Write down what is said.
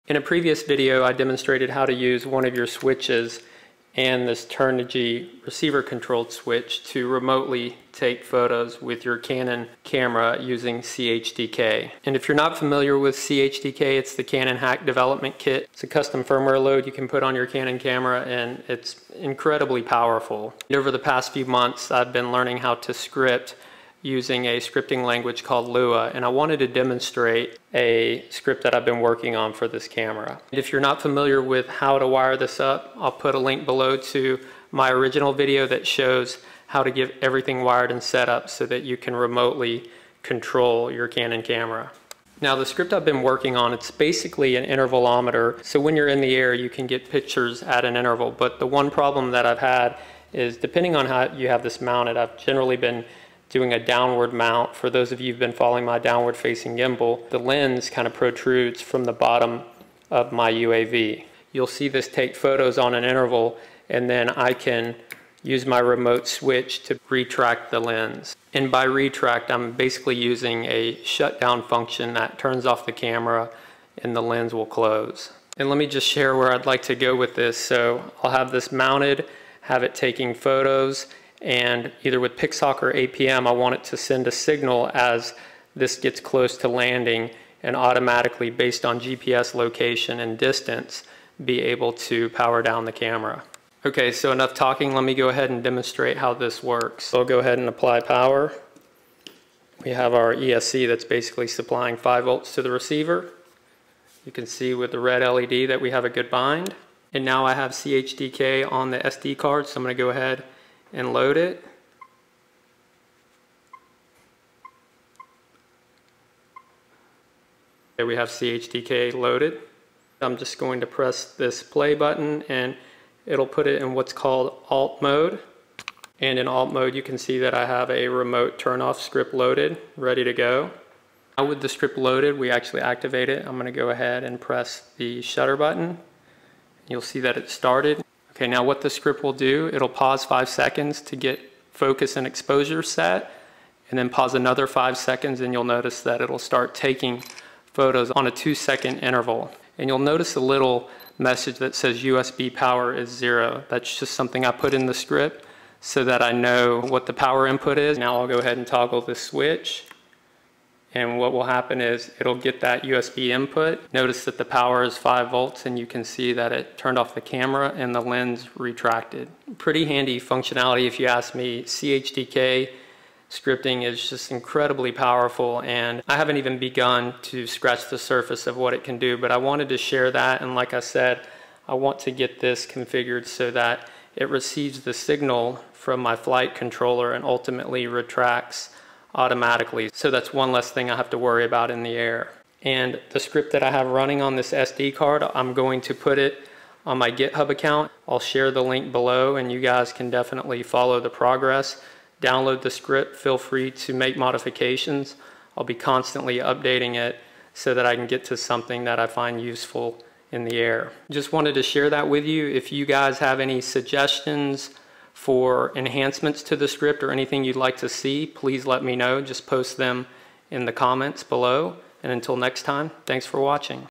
In a previous video, I demonstrated how to use one of your switches and this turn-to-G receiver-controlled switch to remotely take photos with your Canon camera using CHDK. And if you're not familiar with CHDK, it's the Canon Hack Development Kit. It's a custom firmware load you can put on your Canon camera, and it's incredibly powerful. Over the past few months, I've been learning how to script using a scripting language called Lua, and I wanted to demonstrate a script that I've been working on for this camera. If you're not familiar with how to wire this up, I'll put a link below to my original video that shows how to get everything wired and set up so that you can remotely control your Canon camera. Now the script I've been working on, it's basically an intervalometer, so when you're in the air you can get pictures at an interval, but the one problem that I've had is depending on how you have this mounted, I've generally been doing a downward mount. For those of you who've been following my downward facing gimbal, the lens kind of protrudes from the bottom of my UAV. You'll see this take photos on an interval, and then I can use my remote switch to retract the lens. And by retract, I'm basically using a shutdown function that turns off the camera and the lens will close. And let me just share where I'd like to go with this. So I'll have this mounted, have it taking photos, and either with PixHawk or APM, I want it to send a signal as this gets close to landing and automatically, based on GPS location and distance, be able to power down the camera. Okay, so enough talking, let me go ahead and demonstrate how this works. So I'll go ahead and apply power. We have our ESC that's basically supplying 5 volts to the receiver. You can see with the red LED that we have a good bind. And now I have CHDK on the SD card, so I'm going to go ahead and load it. There we have CHDK loaded. I'm just going to press this play button and it'll put it in what's called alt mode. And in alt mode you can see that I have a remote turn off script loaded, ready to go. Now with the script loaded, we actually activate it. I'm going to go ahead and press the shutter button. You'll see that it started. Okay, now what the script will do, it'll pause 5 seconds to get focus and exposure set, and then pause another 5 seconds, and you'll notice that it'll start taking photos on a 2-second interval. And you'll notice a little message that says USB power is 0. That's just something I put in the script so that I know what the power input is. Now I'll go ahead and toggle this switch. And what will happen is it'll get that USB input. Notice that the power is 5 volts and you can see that it turned off the camera and the lens retracted. Pretty handy functionality if you ask me. CHDK scripting is just incredibly powerful, and I haven't even begun to scratch the surface of what it can do, but I wanted to share that. And like I said, I want to get this configured so that it receives the signal from my flight controller and ultimately retracts automatically. So that's one less thing I have to worry about in the air. And the script that I have running on this SD card, I'm going to put it on my GitHub account. I'll share the link below and you guys can definitely follow the progress. Download the script, feel free to make modifications. I'll be constantly updating it so that I can get to something that I find useful in the air. Just wanted to share that with you. If you guys have any suggestions for enhancements to the script or anything you'd like to see, please let me know. Just post them in the comments below. And until next time, thanks for watching.